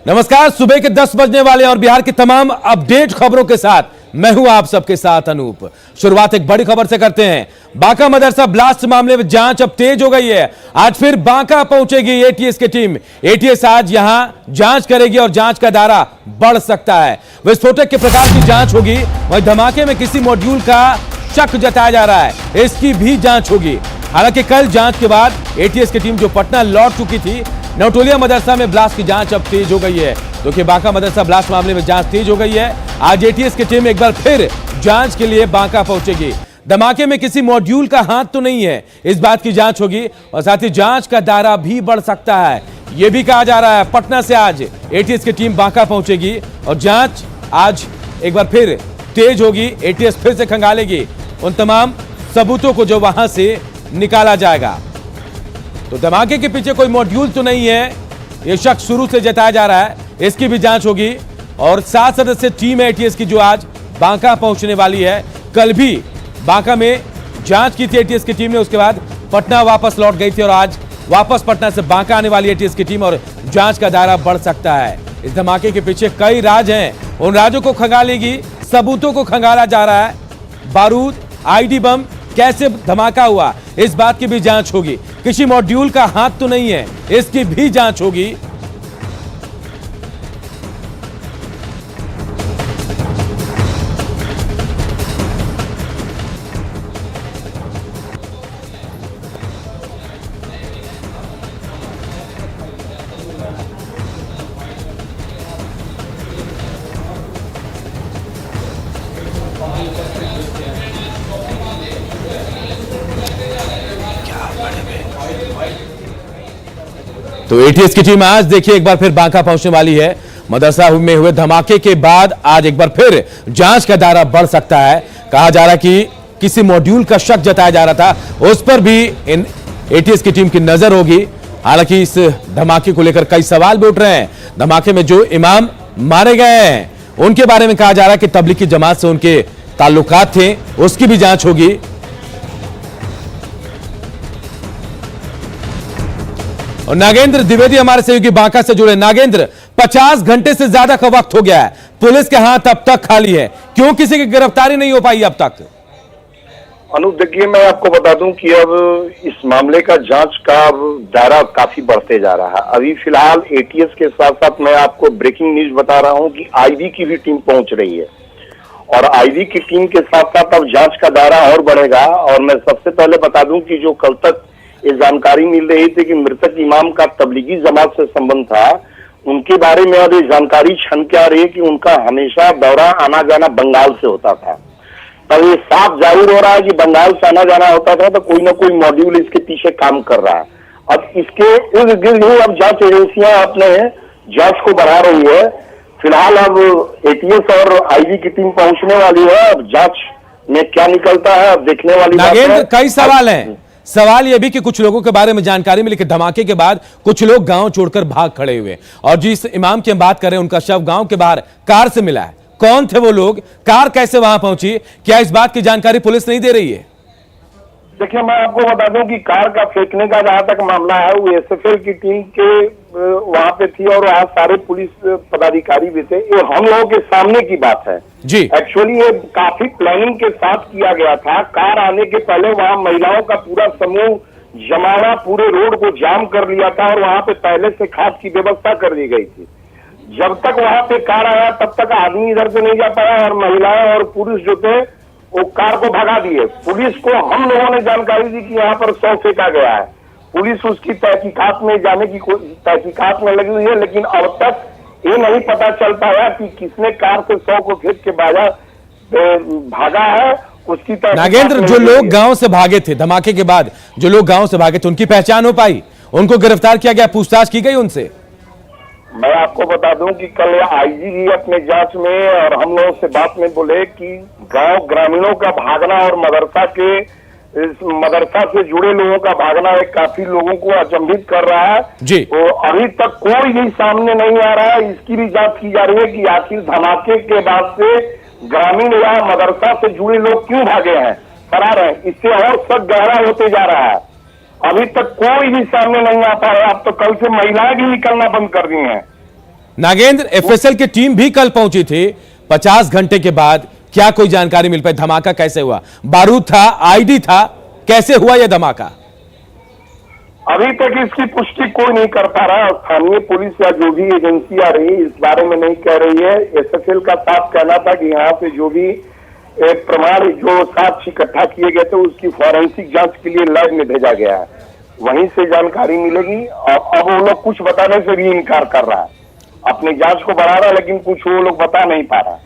नमस्कार, सुबह के 10 बजने वाले और बिहार की तमाम अपडेट खबरों के साथ मैं हूं आप सबके साथ अनूप। शुरुआत एक बड़ी खबर से करते हैं। बांका मदरसा ब्लास्ट मामले में जांच अब तेज हो गई है। आज फिर बांका पहुंचेगी एटीएस की टीम। एटीएस आज यहां जांच करेगी और जांच का दायरा बढ़ सकता है। विस्फोटक के प्रकार की जांच होगी, वहीं धमाके में किसी मॉड्यूल का शक जताया जा रहा है, इसकी भी जांच होगी। हालांकि कल जांच के बाद एटीएस की टीम जो पटना लौट चुकी थी, नवटोलिया मदरसा में ब्लास्ट की जांच अब तेज हो गई है। क्योंकि बांका मदरसा ब्लास्ट मामले में जांच तेज हो गई है। आज एटीएस की टीम एक बार फिर जांच के लिए बांका पहुंचेगी। धमाके में किसी मॉड्यूल का हाथ तो नहीं है, इस बात की जांच होगी और साथ ही जांच का दायरा भी बढ़ सकता है। यह भी कहा जा रहा है पटना से आज एटीएस की टीम बांका पहुंचेगी और जांच आज एक बार फिर तेज होगी। एटीएस फिर से खंगालेगी उन तमाम सबूतों को जो वहां से निकाला जाएगा। तो धमाके के पीछे कोई मॉड्यूल तो नहीं है, यह शक शुरू से जताया जा रहा है, इसकी भी जांच होगी। और 7 सदस्य टीम है एटीएस की जो आज बांका पहुंचने वाली है। कल भी बांका में जांच की थी एटीएस की टीम ने, उसके बाद पटना वापस लौट गई थी और आज वापस पटना से बांका आने वाली एटीएस की टीम और जांच का दायरा बढ़ सकता है। इस धमाके के पीछे कई राज हैं, उन राजों को खंगालेगी, सबूतों को खंगाला जा रहा है। बारूद, आईडी बम, कैसे धमाका हुआ, इस बात की भी जांच होगी। किसी मॉड्यूल का हाथ तो नहीं है, इसकी भी जांच होगी। तो एटीएस की टीम आज देखिए एक बार फिर बांका पहुंचने वाली है। मदरसा में हुए धमाके के बाद आज एक बार फिर जांच का दायरा बढ़ सकता है। कहा जा रहा है कि किसी मॉड्यूल का शक जताया जा रहा था, उस पर भी इन एटीएस की टीम की नजर होगी। हालांकि इस धमाके को लेकर कई सवाल भी उठ रहे हैं। धमाके में जो इमाम मारे गए हैं उनके बारे में कहा जा रहा है कि तबलीगी जमात से उनके ताल्लुकात थे, उसकी भी जांच होगी। और नागेंद्र द्विवेदी हमारे सहयोगी बांका से जुड़े। नागेंद्र, 50 घंटे से ज्यादा का वक्त हो गया है, पुलिस के हाथ अब तक खाली है, क्यों किसी की गिरफ्तारी नहीं हो पाई अब तक? अनुप, देखिए मैं आपको बता दूं कि अब इस मामले का जांच का दायरा काफी बढ़ते जा रहा है। अभी फिलहाल एटीएस के साथ साथ मैं आपको ब्रेकिंग न्यूज बता रहा हूं कि आईबी की भी टीम पहुंच रही है और आईबी की टीम के साथ साथ अब जांच का दायरा और बढ़ेगा। और मैं सबसे पहले बता दूं कि जो कल तक ये जानकारी मिल रही थी कि मृतक इमाम का तबलीगी जमात से संबंध था, उनके बारे में अब ये जानकारी छन के आ रही है कि उनका हमेशा दौरा आना जाना बंगाल से होता था। तब ये साफ जाहिर हो रहा है कि बंगाल से आना जाना होता था तो कोई ना कोई मॉड्यूल इसके पीछे काम कर रहा है। अब इसके इर्द गिर्द ही अब जांच एजेंसियां अपने जांच को बढ़ा रही है। फिलहाल अब एटीएस और आईबी की टीम पहुंचने वाली है। अब जांच में क्या निकलता है अब देखने वाली बात है। कई सवाल हैं। सवाल यह भी कि कुछ लोगों के बारे में जानकारी मिली कि धमाके के बाद कुछ लोग गांव छोड़कर भाग खड़े हुए और जिस इमाम की हम बात कर रहे हैं उनका शव गांव के बाहर कार से मिला है। कौन थे वो लोग, कार कैसे वहां पहुंची, क्या इस बात की जानकारी पुलिस नहीं दे रही है? देखिए मैं आपको बता दूं कि कार का फेंकने का जहां तक मामला है वो एसएफएल की टीम के वहां पे थी और वहां सारे पुलिस पदाधिकारी भी थे। ये हम लोगों के सामने की बात है जी। एक्चुअली ये काफी प्लानिंग के साथ किया गया था। कार आने के पहले वहां महिलाओं का पूरा समूह जमाना पूरे रोड को जाम कर लिया था और वहां पे पहले से खाद की व्यवस्था कर दी गई थी। जब तक वहां पे कार आया तब तक आदमी इधर से नहीं जा पाया और महिलाएं और पुरुष जो थे वो कार को भगा दिए। पुलिस को हम लोगों ने जानकारी दी कि यहाँ पर 100 फेंका गया है। पुलिस उसकी तहकीकात में जाने की तहकीकात में लगी हुई है, लेकिन अब तक ये नहीं पता चल पाया कि किसने कार से 100 को फेंक के भागा है। उसकी नागेंद्र, जो लोग गांव से भागे थे धमाके के बाद, जो लोग गांव से भागे थे उनकी पहचान हो पाई, उनको गिरफ्तार किया गया, पूछताछ की गई उनसे? मैं आपको बता दूं कि कल आईजी भी अपने जांच में और हम लोगों से बात में बोले कि गांव ग्रामीणों का भागना और मदरसा से जुड़े लोगों का भागना एक काफी लोगों को अचंभित कर रहा है जी। तो अभी तक कोई भी सामने नहीं आ रहा है। इसकी भी जांच की जा रही है कि आखिर धमाके के बाद से ग्रामीण या मदरसा से जुड़े लोग क्यों भागे हैं, फरार हैं। इससे और शक गहरा होते जा रहा है। अभी तक कोई भी सामने नहीं आ पाया। अब तो कल से महिलाएं भी निकलना बंद कर दी हैं। नागेंद्र, एफएसएल की टीम भी कल पहुंची थी 50 घंटे के बाद, क्या कोई जानकारी मिल पाई? धमाका कैसे हुआ? बारूद था, आईडी था, कैसे हुआ यह धमाका? अभी तक इसकी पुष्टि कोई नहीं कर पा रहा। स्थानीय पुलिस या जो भी एजेंसी आ रही है इस बारे में नहीं कह रही है। एसएसएल का साफ कहना था कि यहाँ पे जो भी प्रमाण, जो साक्ष्य इकट्ठा किए गए थे उसकी फॉरेंसिक जांच के लिए लैब में भेजा गया है, वहीं से जानकारी मिलेगी। और अब वो लोग कुछ बताने से भी इनकार कर रहा है, अपनी जांच को बढ़ा रहा है लेकिन कुछ वो लोग बता नहीं पा रहा।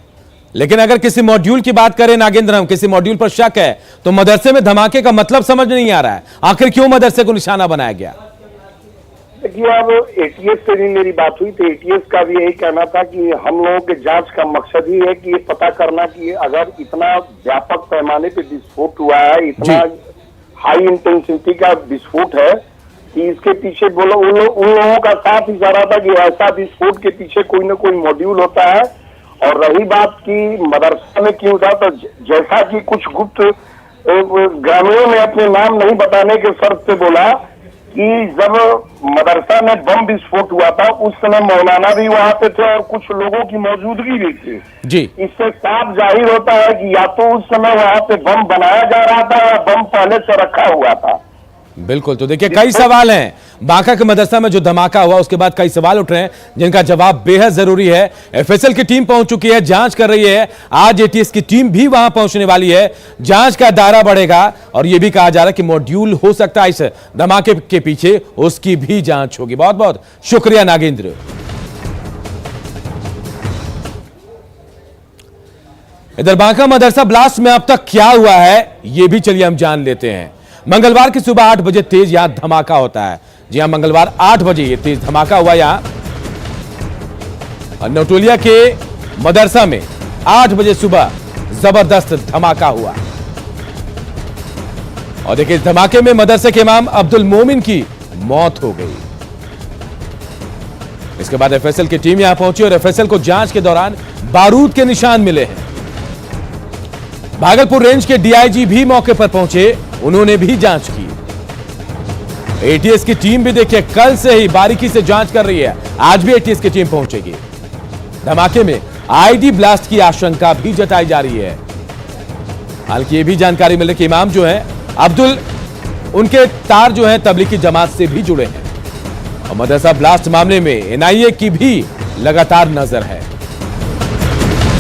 लेकिन अगर किसी मॉड्यूल की बात करें नागेंद्र, हम किसी मॉड्यूल पर शक है तो मदरसे में धमाके का मतलब समझ नहीं आ रहा है। आखिर क्यों मदरसे को निशाना बनाया गया? देखिए, अब एटीएस से भी मेरी बात हुई तो एटीएस का भी यही कहना था कि हम लोगों के जांच का मकसद ही है कि ये पता करना कि अगर इतना व्यापक पैमाने पे विस्फोट हुआ है, इतना हाई इंटेंसिटी का विस्फोट है कि इसके पीछे बोलो उन लोगों का साफ इशारा था कि ऐसा विस्फोट के पीछे कोई न कोई मॉड्यूल होता है। और रही बात की मदरसा में क्यों था, तो जैसा कि कुछ गुप्त ग्रामीणों ने अपने नाम नहीं बताने के शर्त से बोला कि जब मदरसा में बम विस्फोट हुआ था उस समय मौलाना भी वहां पे थे और कुछ लोगों की मौजूदगी भी थी जी। इससे साफ जाहिर होता है कि या तो उस समय वहां पे बम बनाया जा रहा था या बम पहले से रखा हुआ था। बिल्कुल। तो देखिए, कई सवाल हैं। बांका के मदरसा में जो धमाका हुआ उसके बाद कई सवाल उठ रहे हैं जिनका जवाब बेहद जरूरी है। एफएसएल की टीम पहुंच चुकी है, जांच कर रही है। आज एटीएस की टीम भी वहां पहुंचने वाली है। जांच का दायरा बढ़ेगा और यह भी कहा जा रहा है कि मॉड्यूल हो सकता है इस धमाके के पीछे, उसकी भी जांच होगी। बहुत बहुत शुक्रिया नागेंद्र। इधर बांका मदरसा ब्लास्ट में अब तक क्या हुआ है यह भी चलिए हम जान लेते हैं। मंगलवार की सुबह 8 बजे तेज यहां धमाका होता है। जी हां, मंगलवार 8 बजे ये तेज धमाका हुआ यहां नोटोलिया के मदरसा में। 8 बजे सुबह जबरदस्त धमाका हुआ और देखिए, इस धमाके में मदरसे के इमाम अब्दुल मोमिन की मौत हो गई। इसके बाद एफएसएल की टीम यहां पहुंची और एफएसएल को जांच के दौरान बारूद के निशान मिले हैं। भागलपुर रेंज के डीआईजी भी मौके पर पहुंचे, उन्होंने भी जांच की। एटीएस की टीम भी देखिए कल से ही बारीकी से जांच कर रही है। आज भी एटीएस की टीम पहुंचेगी। धमाके में आईडी ब्लास्ट की आशंका भी जताई जा रही है। हालांकि यह भी जानकारी मिली कि इमाम जो है अब्दुल, उनके तार जो है तबलीगी जमात से भी जुड़े हैं और मदरसा ब्लास्ट मामले में एनआईए की भी लगातार नजर है।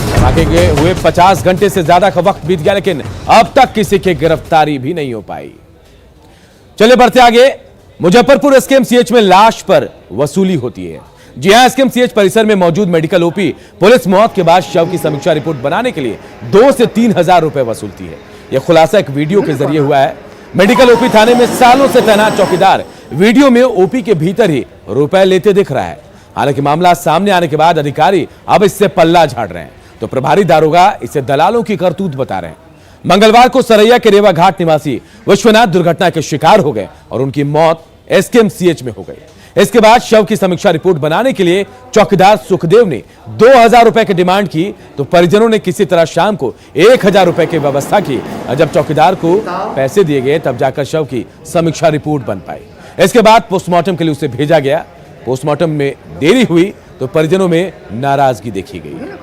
धमाके के हुए 50 घंटे से ज्यादा का वक्त बीत गया लेकिन अब तक किसी की गिरफ्तारी भी नहीं हो पाई। चलिए बढ़ते आगे। मुजफ्फरपुर एसकेएमसीएच में लाश पर वसूली होती है। जी हां, एसकेएमसीएच परिसर में मौजूद मेडिकल ओपी पुलिस मौत के बाद शव की समीक्षा रिपोर्ट बनाने के लिए 2 से 3 हजार रुपए वसूलती है। यह खुलासा एक वीडियो के जरिए हुआ है। मेडिकल ओपी थाने में सालों से तैनात चौकीदार वीडियो में ओपी के भीतर ही रुपए लेते दिख रहा है। हालांकि मामला सामने आने के बाद अधिकारी अब इससे पल्ला झाड़ रहे हैं तो प्रभारी दारोगा इसे दलालों की करतूत बता रहे हैं। मंगलवार को सरैया के रेवा घाट निवासी विश्वनाथ दुर्घटना के शिकार हो गए और उनकी मौत एसकेएमसीएच में हो गई। इसके बाद शव की समीक्षा रिपोर्ट बनाने के लिए चौकीदार सुखदेव ने 2000 रुपए की डिमांड की तो परिजनों ने किसी तरह शाम को 1000 रुपए की व्यवस्था की और जब चौकीदार को पैसे दिए गए तब जाकर शव की समीक्षा रिपोर्ट बन पाई। इसके बाद पोस्टमार्टम के लिए उसे भेजा गया। पोस्टमार्टम में देरी हुई तो परिजनों में नाराजगी देखी गई।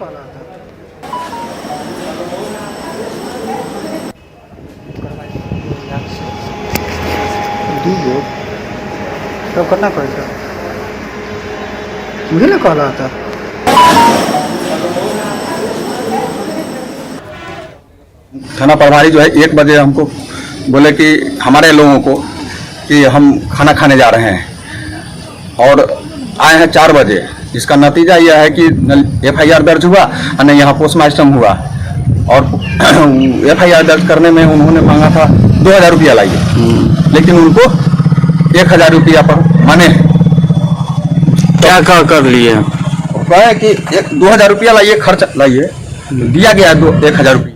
तो करना पड़ेगा, मुझे ना कॉल आता। थाना प्रभारी जो है 1 बजे हमको बोले कि हमारे लोगों को कि हम खाना खाने जा रहे हैं और आए हैं 4 बजे। इसका नतीजा यह है कि एफआईआर दर्ज हुआ और नहीं यहाँ पोस्टमार्टम हुआ और एफआईआर दर्ज करने में उन्होंने मांगा था 2000 रुपया लाइए, लेकिन उनको 1000 रुपया पर माने क्या कर लिए? कहे कि 2000 रुपया लाइए, खर्च लाइए, दिया गया 1000 रुपया।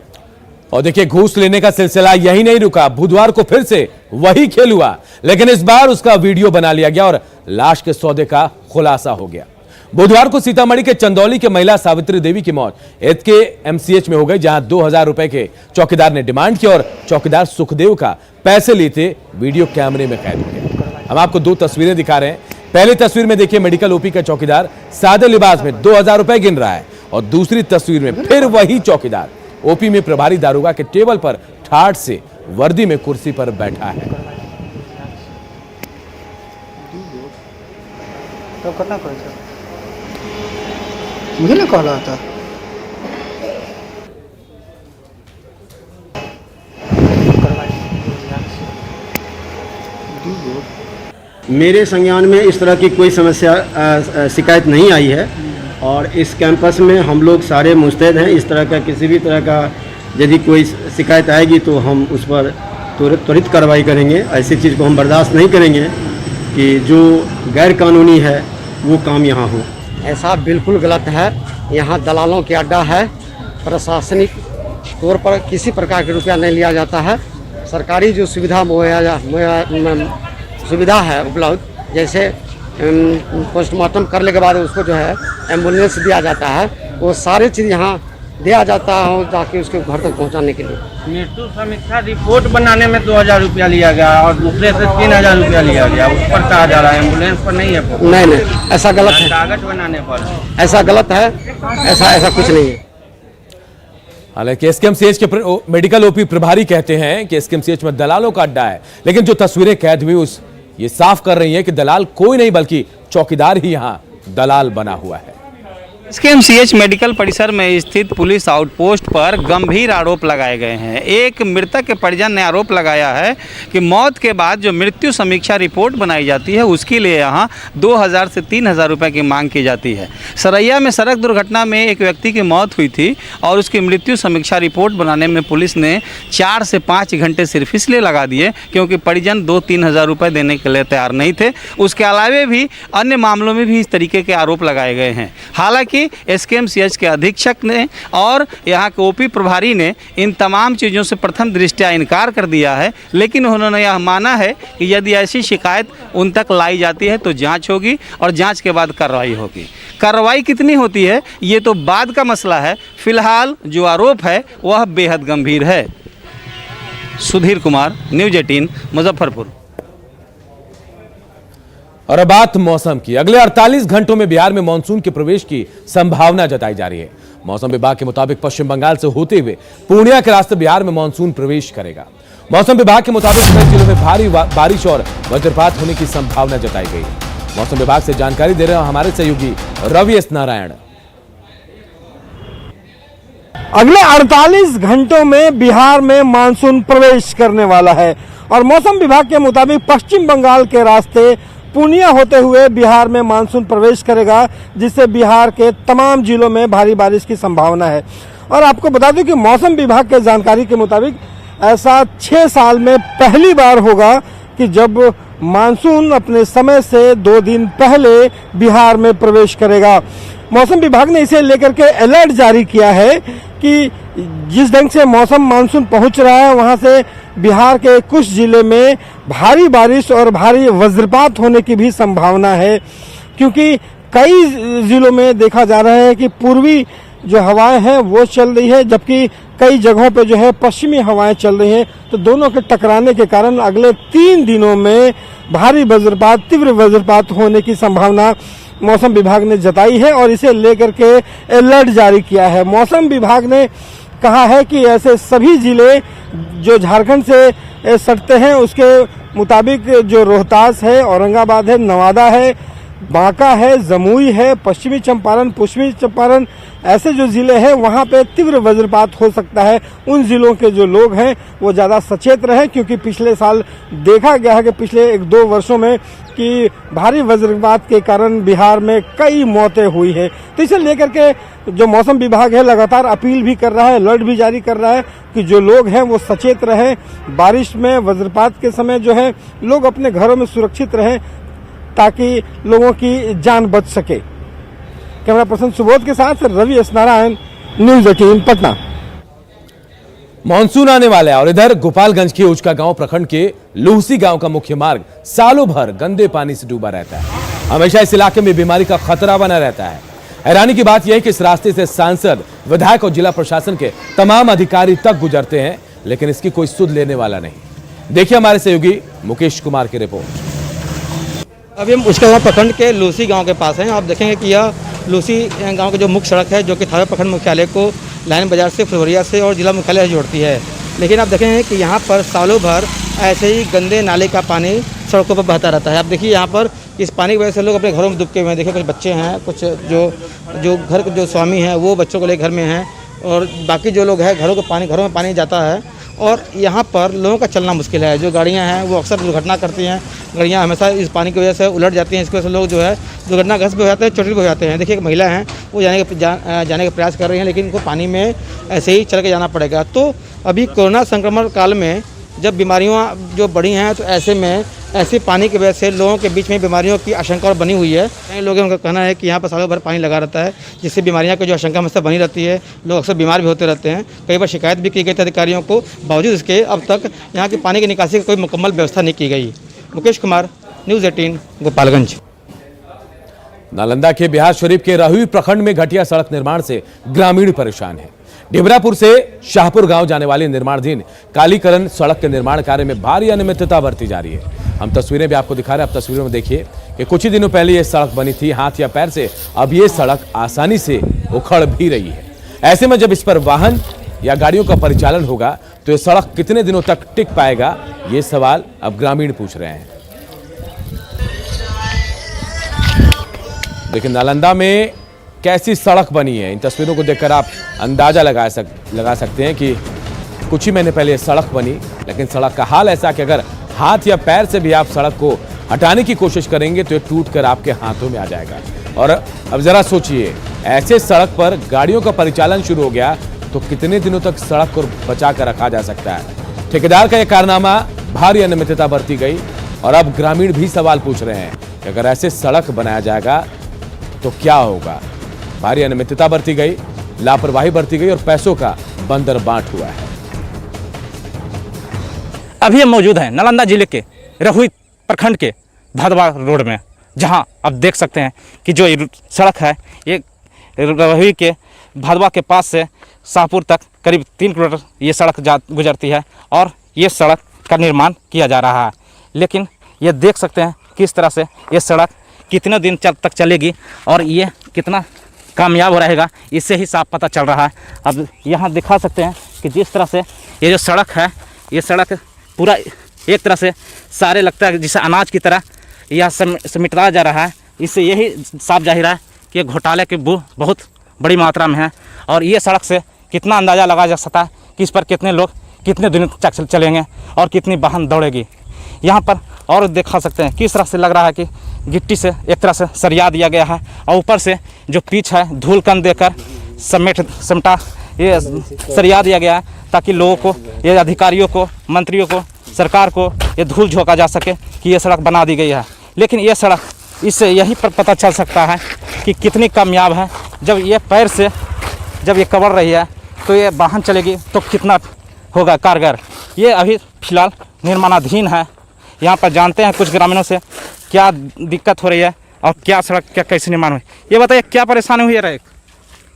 और देखिए, घूस लेने का सिलसिला यही नहीं रुका। बुधवार को फिर से वही खेल हुआ लेकिन इस बार उसका वीडियो बना लिया गया और लाश के सौदे का खुलासा हो गया। बुधवार को सीतामढ़ी के चंदौली के महिला सावित्री देवी की मौत एसकेएमसीएच में हो गई जहां 2000 रुपए के चौकीदार ने डिमांड की और चौकीदार सुखदेव का पैसे लेते वीडियो कैमरे में कैद हो गया। हम आपको 2 तस्वीरें दिखा रहे हैं। पहली तस्वीर में देखिए मेडिकल ओपी का चौकीदार सादे लिबास में 2000 रुपए गिन रहा है और दूसरी तस्वीर में फिर वही चौकीदार ओपी में प्रभारी दारोगा के टेबल पर ठाठ से वर्दी में कुर्सी पर बैठा है। तो करना पड़ेगा, मुझे ना कह रहा था। मेरे संज्ञान में इस तरह की कोई समस्या शिकायत नहीं आई है और इस कैंपस में हम लोग सारे मुस्तैद हैं। इस तरह का किसी भी तरह का यदि कोई शिकायत आएगी तो हम उस पर त्वरित कार्रवाई करेंगे। ऐसी चीज़ को हम बर्दाश्त नहीं करेंगे कि जो गैर कानूनी है वो काम यहाँ हो। ऐसा बिल्कुल गलत है। यहाँ दलालों के अड्डा है। प्रशासनिक तौर पर किसी प्रकार के रुपया नहीं लिया जाता है। सरकारी जो सुविधा है उपलब्ध, जैसे पोस्टमार्टम करने के बाद उसको जो है एम्बुलेंस दिया जाता है, वो सारी चीज़ यहाँ दिया जाता है ताकि उसके घर तक पहुँचाने के लिए। मृत्यु समीक्षा रिपोर्ट बनाने में 2000 रुपया लिया गया और दूसरे से 3000 रुपया लिया गया। उस पर कहा जा रहा है एम्बुलेंस पर नहीं है। नहीं, ऐसा गलत है। कागज बनाने पर ऐसा गलत है। ऐसा कुछ नहीं है। हालांकि एसकेएमसीएच के मेडिकल ओपी प्रभारी कहते हैं कि एसकेएमसीएच में दलालों का अड्डा है, लेकिन जो तस्वीरें कैद हुई ये साफ कर रही है कि दलाल कोई नहीं बल्कि चौकीदार ही यहां दलाल बना हुआ है। एसकेएमसीएच मेडिकल परिसर में स्थित पुलिस आउटपोस्ट पर गंभीर आरोप लगाए गए हैं। एक मृतक के परिजन ने आरोप लगाया है कि मौत के बाद जो मृत्यु समीक्षा रिपोर्ट बनाई जाती है उसके लिए यहां 2000 से 3000 रुपए की मांग की जाती है। सरैया में सड़क दुर्घटना में एक व्यक्ति की मौत हुई थी और उसकी मृत्यु समीक्षा रिपोर्ट बनाने में पुलिस ने 4 से 5 घंटे सिर्फ इसलिए लगा दिए क्योंकि परिजन 2-3 हज़ार रुपये देने के लिए तैयार नहीं थे। उसके अलावे भी अन्य मामलों में भी इस तरीके के आरोप लगाए गए हैं। हालांकि एसकेएमसीएच के अधीक्षक ने और यहाँ के ओपी प्रभारी ने इन तमाम चीज़ों से प्रथम दृष्टया इनकार कर दिया है, लेकिन उन्होंने यह माना है कि यदि ऐसी शिकायत उन तक लाई जाती है तो जांच होगी और जांच के बाद कार्रवाई होगी। कार्रवाई कितनी होती है ये तो बाद का मसला है। फिलहाल जो आरोप है वह बेहद गंभीर है। सुधीर कुमार, न्यूज़ 18, मुजफ्फरपुर। और अब बात मौसम की। अगले 48 घंटों में बिहार में मानसून के प्रवेश की संभावना जताई जा रही है। मौसम विभाग के मुताबिक पश्चिम बंगाल से होते हुए पूर्णिया के रास्ते बिहार में मानसून प्रवेश करेगा। मौसम विभाग के मुताबिक कई जिलों में भारी बारिश और वज्रपात होने की संभावना जताई गई है। मौसम विभाग से जानकारी दे रहे हैं हमारे सहयोगी रवि एस नारायण। अगले 48 घंटों में बिहार में मानसून प्रवेश करने वाला है और मौसम विभाग के मुताबिक पश्चिम बंगाल के रास्ते पूर्णिया होते हुए बिहार में मानसून प्रवेश करेगा, जिससे बिहार के तमाम जिलों में भारी बारिश की संभावना है। और आपको बता दूं कि मौसम विभाग के जानकारी के मुताबिक ऐसा 6 साल में पहली बार होगा कि जब मानसून अपने समय से 2 दिन पहले बिहार में प्रवेश करेगा। मौसम विभाग ने इसे लेकर के अलर्ट जारी किया है कि जिस ढंग से मौसम मानसून पहुंच रहा है वहां से बिहार के कुछ जिले में भारी बारिश और भारी वज्रपात होने की भी संभावना है, क्योंकि कई जिलों में देखा जा रहा है कि पूर्वी जो हवाएं हैं वो चल रही है, जबकि कई जगहों पे जो है पश्चिमी हवाएं चल रही हैं। तो दोनों के टकराने के कारण अगले 3 दिनों में भारी वज्रपात, तीव्र वज्रपात होने की संभावना मौसम विभाग ने जताई है और इसे लेकर के अलर्ट जारी किया है। मौसम विभाग ने कहा है कि ऐसे सभी जिले जो झारखंड से सटते हैं उसके मुताबिक जो रोहतास है, औरंगाबाद है, नवादा है, बांका है, जमुई है, पश्चिमी चंपारण ऐसे जो जिले हैं वहां पे तीव्र वज्रपात हो सकता है। उन जिलों के जो लोग हैं वो ज़्यादा सचेत रहें, क्योंकि पिछले साल देखा गया है कि पिछले 1-2 वर्षों में कि भारी वज्रपात के कारण बिहार में कई मौतें हुई है। तो इसे लेकर के जो मौसम विभाग है लगातार अपील भी कर रहा है, अलर्ट भी जारी कर रहा है कि जो लोग हैं वो सचेत रहें। बारिश में वज्रपात के समय जो है लोग अपने घरों में सुरक्षित रहें ताकि लोगों की जान बच सके। कैमरा पर्सन सुबोध के साथ Ravi S Narayan, news 18 Patna. Monsoon आने वाला है और इधर गोपालगंज के उचका गांव प्रखंड के लूहसी गांव का मुख्य मार्ग सालों भर गंदे पानी से डूबा रहता है। हमेशा इस इलाके में बीमारी का खतरा बना रहता है। हैरानी की बात यह है कि इस रास्ते से सांसद, विधायक और जिला प्रशासन के तमाम अधिकारी तक गुजरते हैं, लेकिन इसकी कोई सुध लेने वाला नहीं। देखिए हमारे सहयोगी मुकेश कुमार की रिपोर्ट। अभी हम उसके गाँव प्रखंड के लूसी गांव के पास हैं। आप देखेंगे कि यह लूसी गांव की जो मुख्य सड़क है जो कि थावे प्रखंड मुख्यालय को लाइन बाजार से, फुलवरिया से और जिला मुख्यालय से जोड़ती है। लेकिन आप देखेंगे कि यहाँ पर सालों भर ऐसे ही गंदे नाले का पानी सड़कों पर बहता रहता है। आप देखिए यहाँ पर इस पानी की वजह से लोग अपने घरों में डूबके हुए हैं। देखिए कुछ बच्चे हैं, कुछ जो घर के जो स्वामी हैं वो बच्चों को लेकर घर में हैं, और बाकी जो लोग हैं घरों में पानी जाता है और यहाँ पर लोगों का चलना मुश्किल है। जो गाड़ियाँ हैं वो अक्सर दुर्घटना करती हैं, गाड़ियाँ हमेशा इस पानी की वजह से उलट जाती हैं। इसकी वजह से लोग जो है दुर्घटनाग्रस्त भी हो जाते हैं, चोटिल भी हो जाते हैं। देखिए एक महिला हैं, वो जाने का प्रयास कर रही हैं, लेकिन इनको पानी में ऐसे ही चल के जाना पड़ेगा। तो अभी कोरोना संक्रमण काल में जब बीमारियाँ जो बढ़ी हैं, तो ऐसे में ऐसे पानी की वजह से लोगों के बीच में बीमारियों की आशंका और बनी हुई है। कई लोगों का कहना है कि यहाँ पर सालों भर पानी लगा रहता है, जिससे बीमारियाँ की जो आशंका हमेशा बनी रहती है। लोग अक्सर बीमार भी होते रहते हैं। कई बार शिकायत भी की गई थी अधिकारियों को, बावजूद इसके अब तक यहाँ की पानी की निकासी की कोई मुकम्मल व्यवस्था नहीं की गई। मुकेश कुमार, न्यूज़ 18, गोपालगंज। नालंदा के बिहार शरीफ के रहुई प्रखंड में घटिया सड़क निर्माण से ग्रामीण परेशान है। डिबरापुर से शाहपुर गांव जाने वाली निर्माणाधीन कालीकरण सड़क के निर्माण कार्य में भारी अनियमितता बरती जा रही है। हम तस्वीरें भी आपको दिखा रहे हैं। आप तस्वीरों में देखिए कि कुछ ही दिनों पहले यह सड़क बनी थी हाथ या पैर से, अब ये सड़क आसानी से उखड़ भी रही है। ऐसे में जब इस पर वाहन या गाड़ियों का परिचालन होगा तो ये सड़क कितने दिनों तक टिक पाएगा, ये सवाल अब ग्रामीण पूछ रहे हैं। लेकिन नालंदा में कैसी सड़क बनी है, इन तस्वीरों को देखकर आप अंदाजा लगा सकते हैं कि कुछ ही महीने पहले सड़क बनी, लेकिन सड़क का हाल ऐसा कि अगर हाथ या पैर से भी आप सड़क को हटाने की कोशिश करेंगे तो ये टूटकर आपके हाथों में आ जाएगा। और अब जरा सोचिए, ऐसे सड़क पर गाड़ियों का परिचालन शुरू हो गया तो कितने दिनों तक सड़क को बचा कर रखा जा सकता है। ठेकेदार का यह कारनामा, भारी अनियमितता बरती गई और अब ग्रामीण भी सवाल पूछ रहे हैं कि अगर ऐसे सड़क बनाया जाएगा तो क्या होगा। भारी अनियमितता बरती गई, लापरवाही बरती गई और पैसों का बंदर बांट हुआ है। अभी हम मौजूद हैं नालंदा जिले के रहुई प्रखंड के भादवा रोड में, जहां आप देख सकते हैं कि जो सड़क है ये रहुई के भादवा के पास से शाहपुर तक करीब 3 किलोमीटर ये सड़क गुजरती है और ये सड़क का निर्माण किया जा रहा है। लेकिन ये देख सकते हैं किस तरह से ये सड़क कितने दिन तक चलेगी और ये कितना कामयाब रहेगा, इससे ही साफ पता चल रहा है। अब यहाँ दिखा सकते हैं कि जिस तरह से ये जो सड़क है, ये सड़क पूरा एक तरह से सारे लगता है जिसे अनाज की तरह यह समेटा जा रहा है। इससे यही साफ जाहिर है कि घोटाले की बू बहुत बड़ी मात्रा में है और ये सड़क से कितना अंदाज़ा लगाया जा सकता है कि इस पर कितने लोग कितने दिन तक चलेंगे और कितनी वाहन दौड़ेगी। यहाँ पर और दिखा सकते हैं किस तरह से लग रहा है कि गिट्टी से एक तरह से सरिया दिया गया है और ऊपर से जो पिच है धूल कण देकर समटा ये सरिया दिया गया है ताकि लोगों को, ये अधिकारियों को, मंत्रियों को, सरकार को ये धूल झोंका जा सके कि ये सड़क बना दी गई है। लेकिन ये सड़क, इससे यही पर पता चल सकता है कि कितनी कामयाब है। जब ये पैर से जब ये कवर रही है तो ये वाहन चलेगी तो कितना होगा कारगर। ये अभी फिलहाल निर्माणाधीन है। यहाँ पर जानते हैं कुछ ग्रामीणों से क्या दिक्कत हो रही है और क्या सड़क क्या कैसे निर्माण हुई। ये बताइए क्या परेशानी हुई है?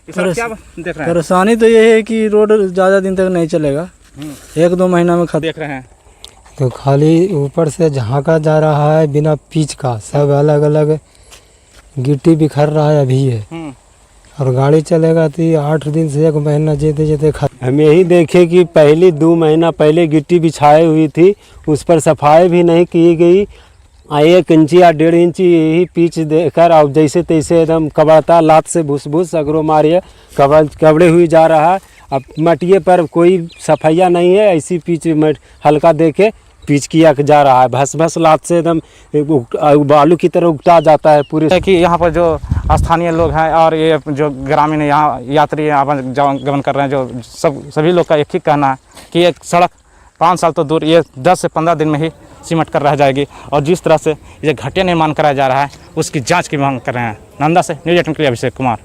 क्या देख रहे हैं? परेशानी तो ये है कि रोड ज़्यादा दिन तक नहीं चलेगा, 1-2 महीना में खत्म। देख रहे हैं तो खाली ऊपर से झाँका जा रहा है बिना पिच का, सब अलग अलग गिट्टी बिखर रहा है अभी है। और गाड़ी चलेगा तो 8 दिन से 1 महीना जेते जेते खत्म। हम यही देखे कि पहले 2 महीना पहले गिट्टी बिछाई हुई थी, उस पर सफाई भी नहीं की गई। 1 इंची या 1.5 इंची यही पिच देकर अब जैसे तैसे एकदम कबड़ता, लात से भूस अगरो मारिए कबड़े हुई जा रहा है। अब मटिए पर कोई सफाइया नहीं है, ऐसी पिच हल्का देके पिच किया जा रहा है। भस लात से एकदम बालू की तरह उगता जाता है पूरे। कि यहाँ पर जो स्थानीय लोग हैं और ये जो ग्रामीण यहाँ यात्री आवागमन कर रहे हैं, जो सभी लोग का एक ही कहना है कि ये सड़क 5 साल तो दूर, ये 10 से 15 दिन में ही सिमट कर रह जाएगी। और जिस तरह से ये घटिया निर्माण कराया जा रहा है उसकी जांच की मांग कर रहे हैं। नालंदा से न्यूज़ 18 के लिए अभिषेक कुमार।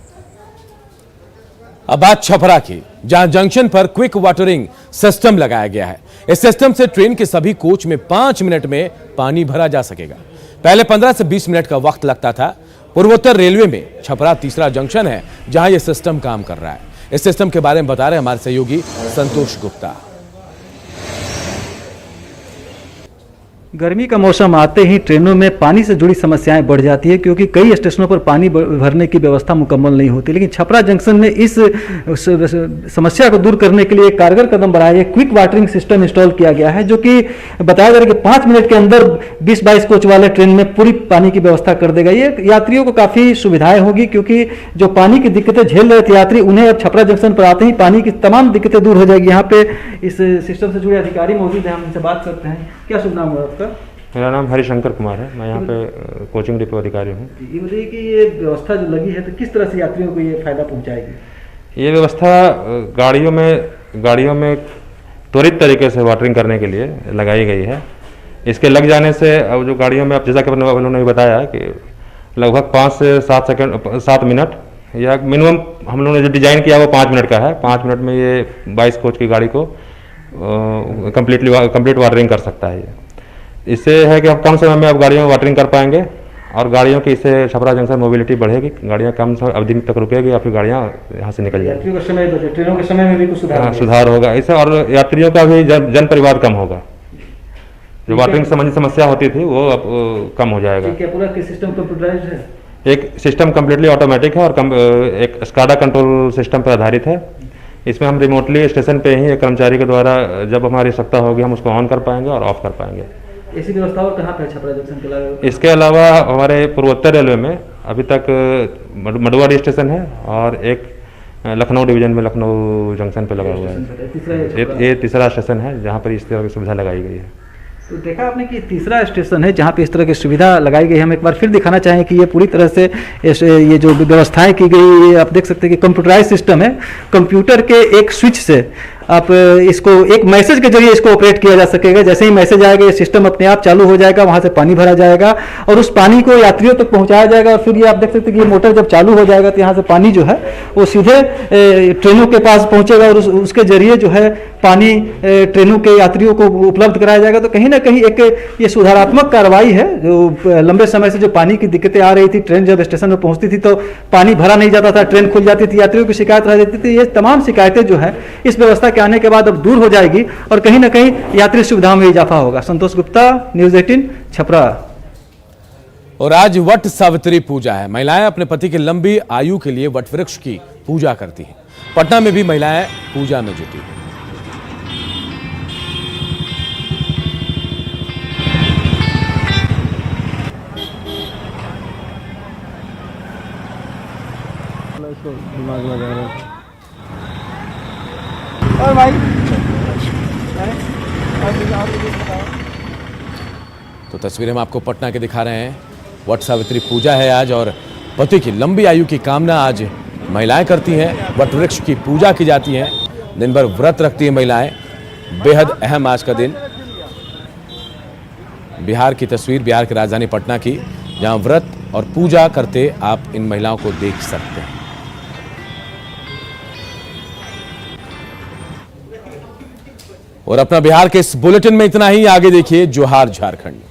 अब बात छपरा की, जहां जंक्शन पर क्विक वाटरिंग सिस्टम लगाया गया है। इस सिस्टम से ट्रेन के सभी कोच में 5 मिनट में पानी भरा जा सकेगा। पहले 15 से 20 मिनट का वक्त लगता था। पूर्वोत्तर रेलवे में छपरा तीसरा जंक्शन है जहां यह सिस्टम काम कर रहा है। इस सिस्टम के बारे में बता रहे हमारे सहयोगी संतोष गुप्ता। गर्मी का मौसम आते ही ट्रेनों में पानी से जुड़ी समस्याएं बढ़ जाती है, क्योंकि कई स्टेशनों पर पानी भरने की व्यवस्था मुकम्मल नहीं होती। लेकिन छपरा जंक्शन में इस समस्या को दूर करने के लिए एक कारगर कदम बढ़ाया है। क्विक वाटरिंग सिस्टम इंस्टॉल किया गया है, जो कि बताया जा रहा है कि 5 मिनट के अंदर 20-22 कोच वाले ट्रेन में पूरी पानी की व्यवस्था कर देगा। ये यात्रियों को काफ़ी सुविधाएं होगी, क्योंकि जो पानी की दिक्कतें झेल रहे थे यात्री, उन्हें अब छपरा जंक्शन पर आते ही पानी की तमाम दिक्कतें दूर हो जाएगी। यहाँ पे इस सिस्टम से जुड़े अधिकारी मौजूद हैं, हम इनसे बात करते हैं। क्या शुभ नाम है आपका? मेरा नाम हरिशंकर कुमार है, मैं यहाँ पे कोचिंग डिपो अधिकारी हूँ। ये बताइए कि ये व्यवस्था जो लगी है तो किस तरह से यात्रियों को ये फायदा पहुँचाएगी? ये व्यवस्था गाड़ियों में त्वरित तरीके से वाटरिंग करने के लिए लगाई गई है। इसके लग जाने से अब जो गाड़ियों में, अब जैसा कि उन्होंने बताया कि लगभग 5 से 7 मिनट या मिनिमम हम लोगों ने जो डिज़ाइन किया वो 5 मिनट का है। 5 मिनट में ये 22 कोच की गाड़ी को कंप्लीट वाटरिंग कर सकता है। इससे है कि हम कम समय में अब गाड़ियों में वाटरिंग कर पाएंगे और गाड़ियों की इससे छपरा जंक्शन मोबिलिटी बढ़ेगी, गाड़ियाँ कम अवधि तक रुकेगी या फिर गाड़ियाँ यहाँ से निकल जाएगी। ट्रेनों के समय में भी कुछ सुधार होगा इससे, और यात्रियों का भी जन परिवार कम होगा। जो वाटरिंग संबंधी समस्या होती थी वो अब कम हो जाएगा। पूरा सिस्टम कंप्यूटराइज्ड है? एक सिस्टम कम्प्लीटली ऑटोमेटिक है और एक स्काडा कंट्रोल सिस्टम पर आधारित है। इसमें हम रिमोटली स्टेशन पे ही एक कर्मचारी के द्वारा जब हमारी आवश्यकता होगी हम उसको ऑन कर पाएंगे और ऑफ कर पाएंगे। ऐसी व्यवस्था और कहाँ पे छपरा जंक्शन के अलावा? इसके अलावा हमारे पूर्वोत्तर रेलवे में अभी तक मडुआरी स्टेशन है और एक लखनऊ डिवीजन में लखनऊ जंक्शन पे लगा हुआ है। ये तीसरा स्टेशन है जहाँ पर इस तरह की सुविधा लगाई गई है। तो देखा आपने कि तीसरा स्टेशन है जहाँ पे इस तरह की सुविधा लगाई गई है। हम एक बार फिर दिखाना चाहें कि ये पूरी तरह से ये जो व्यवस्थाएं की गई, ये आप देख सकते हैं कि कंप्यूटराइज सिस्टम है। कंप्यूटर के एक स्विच से आप इसको एक मैसेज के जरिए इसको ऑपरेट किया जा सकेगा। जैसे ही मैसेज आएगा ये सिस्टम अपने आप चालू हो जाएगा, वहाँ से पानी भरा जाएगा और उस पानी को यात्रियों तक पहुँचाया जाएगा। और फिर ये आप देख सकते हैं कि ये मोटर जब चालू हो जाएगा तो यहाँ से पानी जो है वो सीधे ट्रेनों के पास पहुँचेगा और उसके जरिए जो है पानी ट्रेनों के यात्रियों को उपलब्ध कराया जाएगा। तो कहीं ना कहीं एक ये सुधारात्मक कार्रवाई है। जो लंबे समय से जो पानी की दिक्कतें आ रही थी, ट्रेन जब स्टेशन में पहुँचती थी तो पानी भरा नहीं जाता था, ट्रेन खुल जाती थी, यात्रियों की शिकायत रह जाती थी। ये तमाम शिकायतें जो है इस व्यवस्था आने के बाद अब दूर हो जाएगी और कहीं ना कहीं यात्री सुविधाओं में इजाफा होगा। संतोष गुप्ता, न्यूज़ 18 छपरा। और आज वट सावित्री पूजा है। महिलाएं अपने पति की लंबी आयु के लिए वट वृक्ष की पूजा करती हैं। पटना में भी महिलाएं पूजा में जुटी हैं। दिमाग लगा रहा है। और भाई तो तस्वीरें हम आपको पटना के दिखा रहे हैं। वट सावित्री पूजा है आज और पति की लंबी आयु की कामना आज महिलाएं करती हैं। वट वृक्ष की पूजा की जाती है, दिन भर व्रत रखती हैं महिलाएं। बेहद अहम आज का दिन। बिहार की तस्वीर, बिहार की राजधानी पटना की, जहां व्रत और पूजा करते आप इन महिलाओं को देख सकते हैं। और अपना बिहार के इस बुलेटिन में इतना ही। आगे देखिए जोहार झारखंड।